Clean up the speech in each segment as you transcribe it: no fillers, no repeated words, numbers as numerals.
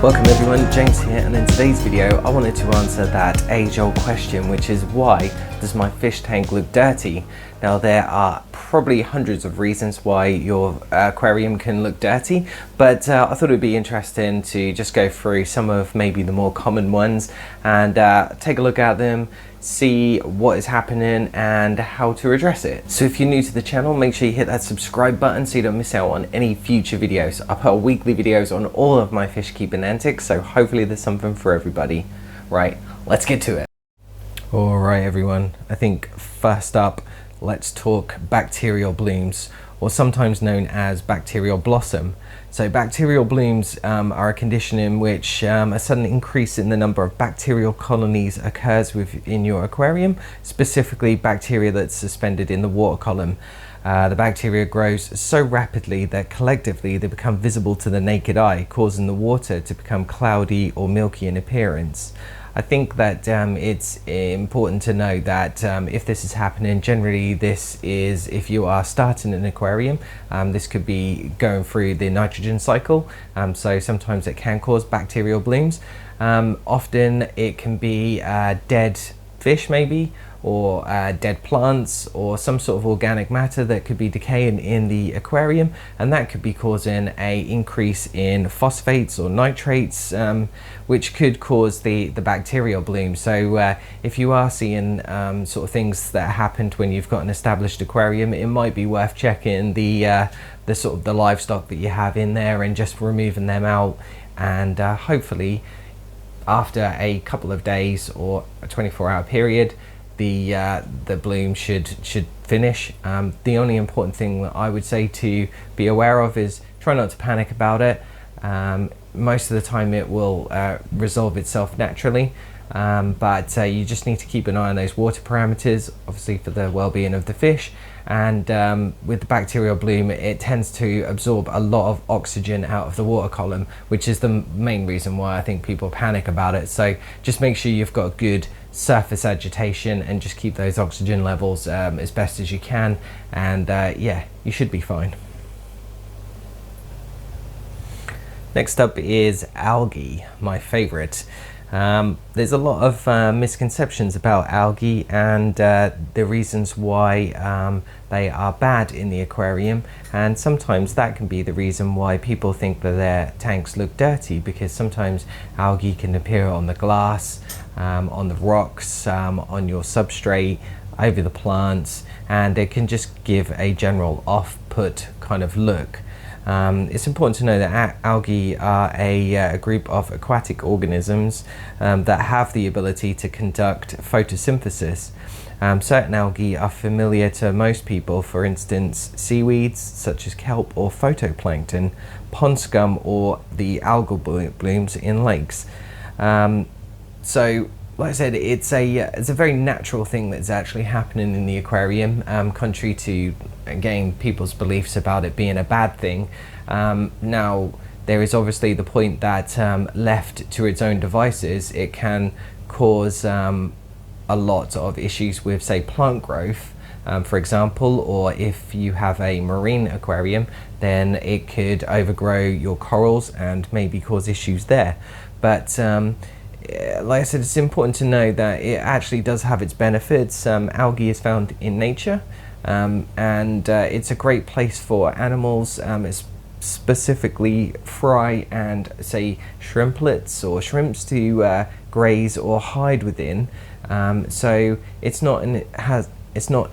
Welcome everyone, James here, and in today's video I wanted to answer that age-old question, which is why does my fish tank look dirty? Now there are probably hundreds of reasons why your aquarium can look dirty, but I thought it would be interesting to just go through some of maybe the more common ones and take a look at them, see what is happening and how to address it. So if you're new to the channel, make sure you hit that subscribe button so you don't miss out on any future videos. I put weekly videos on all of my fish keeping antics, so hopefully there's something for everybody. Right, let's get to it. All right everyone, I think first up, let's talk bacterial blooms, or sometimes known as bacterial blossom. So bacterial blooms are a condition in which a sudden increase in the number of bacterial colonies occurs within your aquarium, specifically bacteria that's suspended in the water column. The bacteria grows so rapidly that collectively they become visible to the naked eye, causing the water to become cloudy or milky in appearance. I think that it's important to know that if this is happening, generally this is if you are starting an aquarium. This could be going through the nitrogen cycle, so sometimes it can cause bacterial blooms. Often it can be dead fish maybe, or dead plants, or some sort of organic matter that could be decaying in the aquarium, and that could be causing a increase in phosphates or nitrates, which could cause the bacterial bloom. So if you are seeing sort of things that happened when you've got an established aquarium, it might be worth checking the sort of the livestock that you have in there and just removing them out, and hopefully after a couple of days or a 24-hour period, the bloom should finish. The only important thing that I would say to be aware of is try not to panic about it. Most of the time it will resolve itself naturally, but you just need to keep an eye on those water parameters, obviously for the well-being of the fish. And with the bacterial bloom, it tends to absorb a lot of oxygen out of the water column, which is the main reason why I think people panic about it. So just make sure you've got good surface agitation and just keep those oxygen levels as best as you can, and yeah, you should be fine. Next up is algae, my favorite. There's a lot of misconceptions about algae and the reasons why they are bad in the aquarium, and sometimes that can be the reason why people think that their tanks look dirty, because sometimes algae can appear on the glass, on the rocks, on your substrate, over the plants, and it can just give a general off-put kind of look. It's important to know that algae are a group of aquatic organisms that have the ability to conduct photosynthesis. Certain algae are familiar to most people, for instance seaweeds such as kelp or phytoplankton, pond scum, or the algal blooms in lakes. So like I said, it's a very natural thing that's actually happening in the aquarium, contrary to, again, people's beliefs about it being a bad thing. Now, there is obviously the point that left to its own devices, it can cause a lot of issues with, say, plant growth, for example, or if you have a marine aquarium, then it could overgrow your corals and maybe cause issues there. But like I said, it's important to know that it actually does have its benefits. Algae is found in nature, and it's a great place for animals, it's specifically fry and, say, shrimplets or shrimps to graze or hide within. So it's not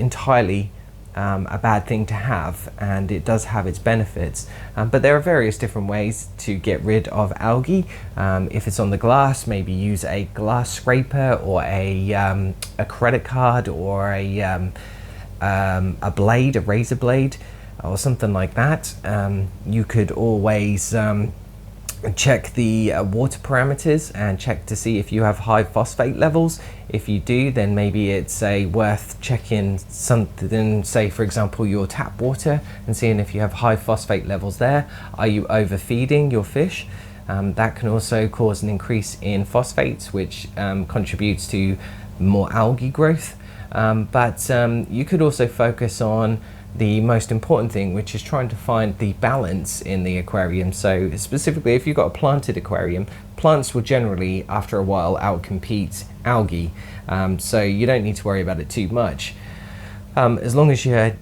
entirely a bad thing to have, and it does have its benefits, but there are various different ways to get rid of algae. If it's on the glass, maybe use a glass scraper or a credit card, or a blade, a razor blade, or something like that. You could always check the water parameters and check to see if you have high phosphate levels. If you do, then maybe it's worth checking something, say for example your tap water, and seeing if you have high phosphate levels there. Are you overfeeding your fish? That can also cause an increase in phosphates, which contributes to more algae growth. But you could also focus on the most important thing, which is trying to find the balance in the aquarium. So specifically, if you've got a planted aquarium, plants will generally, after a while, outcompete algae. So you don't need to worry about it too much. As long as you're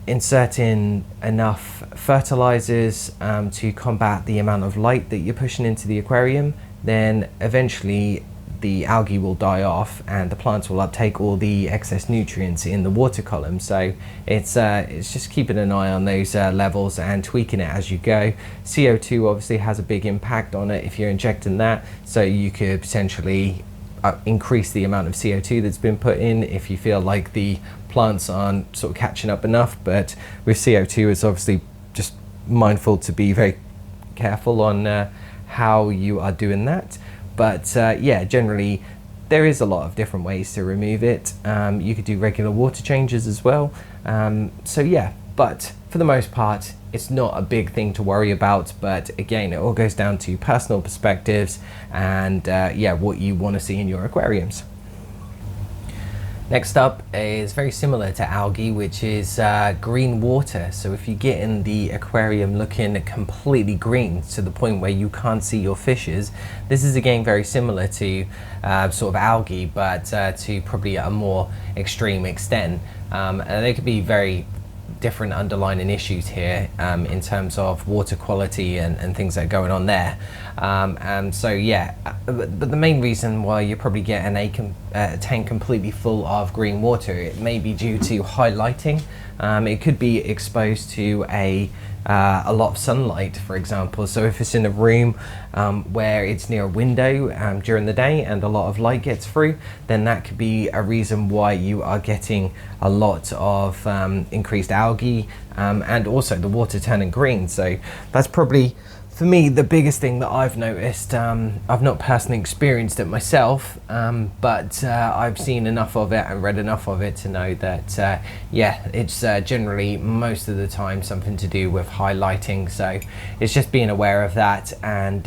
inserting enough fertilizers to combat the amount of light that you're pushing into the aquarium, then eventually the algae will die off and the plants will uptake all the excess nutrients in the water column. So it's just keeping an eye on those levels and tweaking it as you go. CO2 obviously has a big impact on it if you're injecting that, so you could potentially increase the amount of CO2 that's been put in if you feel like the plants aren't sort of catching up enough. But with CO2, it's obviously just mindful to be very careful on how you are doing that. But yeah, generally there is a lot of different ways to remove it. You could do regular water changes as well. So yeah, but for the most part, it's not a big thing to worry about. But again, it all goes down to personal perspectives and yeah, what you want to see in your aquariums. Next up is very similar to algae, which is green water. So if you get in the aquarium looking completely green to the point where you can't see your fishes, this is again very similar to sort of algae, but to probably a more extreme extent. And there could be very different underlying issues here in terms of water quality and things that are going on there. And so yeah, but the main reason why you're probably getting a tank completely full of green water, it may be due to high lighting. It could be exposed to a lot of sunlight, for example. So if it's in a room where it's near a window during the day and a lot of light gets through, then that could be a reason why you are getting a lot of increased algae and also the water turning green. So that's probably, for me, the biggest thing that I've noticed. I've not personally experienced it myself, but I've seen enough of it and read enough of it to know that yeah, it's generally most of the time something to do with high lighting. So it's just being aware of that, and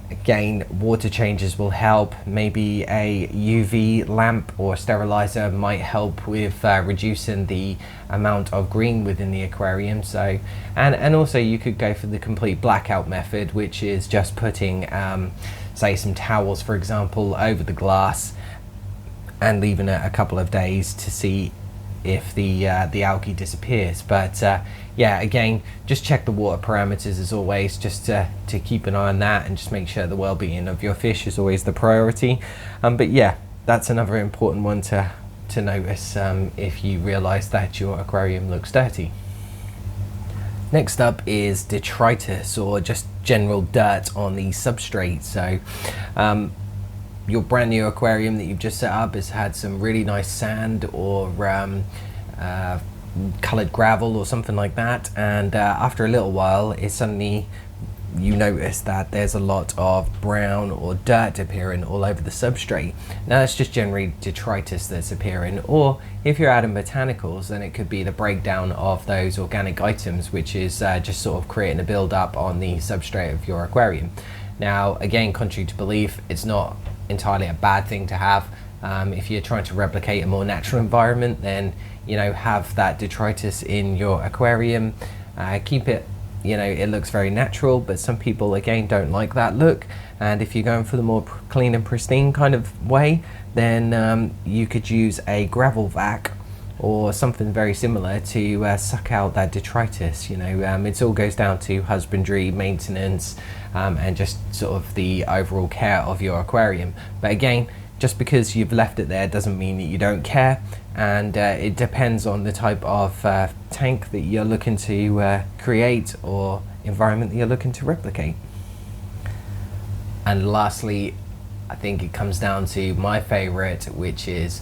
again, water changes will help. Maybe a UV lamp or sterilizer might help with reducing the amount of green within the aquarium. So and also you could go for the complete blackout method, which is just putting say some towels, for example, over the glass and leaving it a couple of days to see if the algae disappears. But yeah, again, just check the water parameters as always, just to keep an eye on that and just make sure the well-being of your fish is always the priority. But yeah, that's another important one to notice if you realize that your aquarium looks dirty. Next up is detritus, or just general dirt on the substrate. So your brand new aquarium that you've just set up has had some really nice sand or colored gravel or something like that, and after a little while you notice that there's a lot of brown or dirt appearing all over the substrate. Now that's just generally detritus that's appearing, or if you're adding botanicals, then it could be the breakdown of those organic items, which is just sort of creating a build-up on the substrate of your aquarium. Now again, contrary to belief, it's not entirely a bad thing to have. If you're trying to replicate a more natural environment, then have that detritus in your aquarium. Keep it, it looks very natural, but some people again don't like that look, and if you're going for the more clean and pristine kind of way, then you could use a gravel vac or something very similar to suck out that detritus. It all goes down to husbandry, maintenance, and just sort of the overall care of your aquarium. But again, just because you've left it there doesn't mean that you don't care, and it depends on the type of tank that you're looking to create or environment that you're looking to replicate. And lastly, I think it comes down to my favorite, which is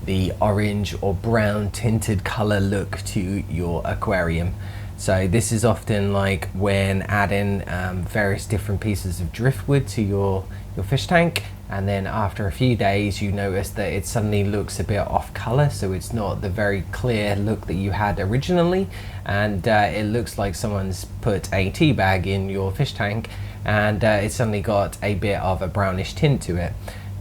the orange or brown tinted color look to your aquarium. So this is often like when adding various different pieces of driftwood to your fish tank, and then after a few days you notice that it suddenly looks a bit off color, so it's not the very clear look that you had originally, and it looks like someone's put a tea bag in your fish tank, and it's suddenly got a bit of a brownish tint to it.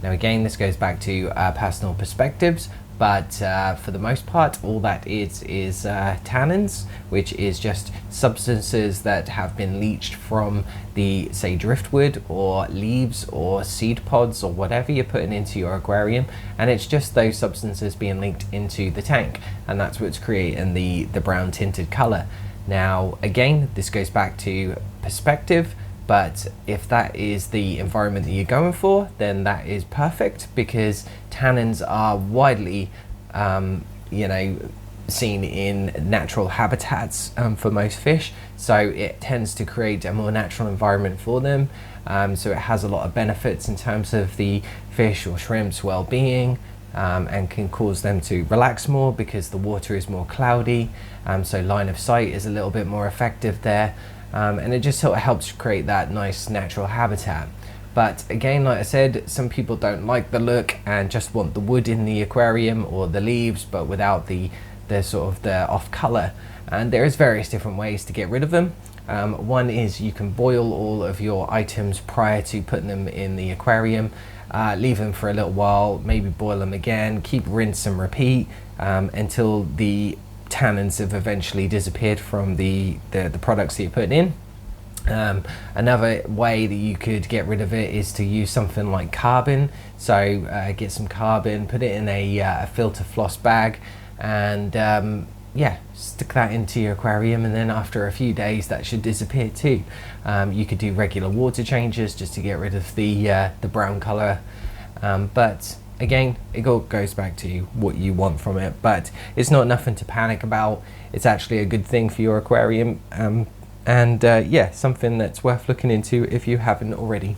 Now again, this goes back to personal perspectives, but for the most part all that is tannins, which is just substances that have been leached from the, say, driftwood or leaves or seed pods or whatever you're putting into your aquarium, and it's just those substances being leaked into the tank, and that's what's creating the brown tinted color. Now again, this goes back to perspective, but if that is the environment that you're going for, then that is perfect, because tannins are widely seen in natural habitats for most fish, so it tends to create a more natural environment for them. So it has a lot of benefits in terms of the fish or shrimp's well-being, and can cause them to relax more because the water is more cloudy, so line of sight is a little bit more effective there, and it just sort of helps create that nice natural habitat. But again, like I said, some people don't like the look and just want the wood in the aquarium or the leaves, but without the sort of the off color, and there is various different ways to get rid of them. One is you can boil all of your items prior to putting them in the aquarium, leave them for a little while, maybe boil them again, keep rinse and repeat until the tannins have eventually disappeared from the products that you're putting in. Another way that you could get rid of it is to use something like carbon. So get some carbon, put it in a filter floss bag, and yeah, stick that into your aquarium, and then after a few days that should disappear too. You could do regular water changes just to get rid of the brown color, but again, it all goes back to what you want from it, but it's not nothing to panic about. It's actually a good thing for your aquarium, and yeah, something that's worth looking into if you haven't already.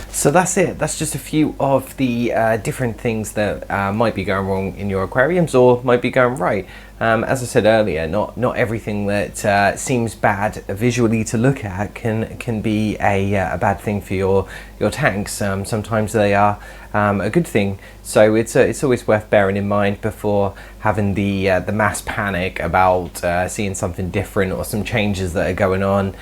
So that's it. That's just a few of the different things that might be going wrong in your aquariums or might be going right. As I said earlier, not everything that seems bad visually to look at can be a bad thing for your tanks. Sometimes they are a good thing. So it's always worth bearing in mind before having the mass panic about seeing something different or some changes that are going on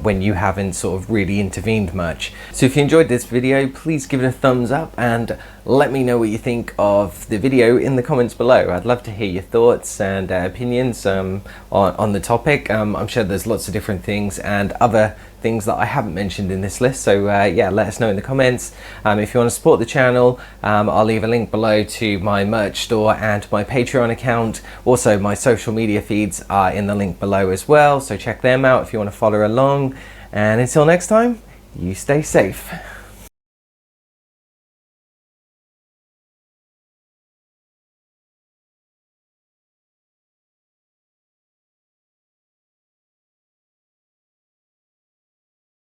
when you haven't sort of really intervened much. So if you enjoyed this video, please give it a thumbs up and let me know what you think of the video in the comments below. I'd love to hear your thoughts and opinions on the topic. I'm sure there's lots of different things and other things that I haven't mentioned in this list, so yeah, let us know in the comments. If you want to support the channel, I'll leave a link below to my merch store and my Patreon account. Also, my social media feeds are in the link below as well, so check them out if you want to follow along. And until next time, you stay safe.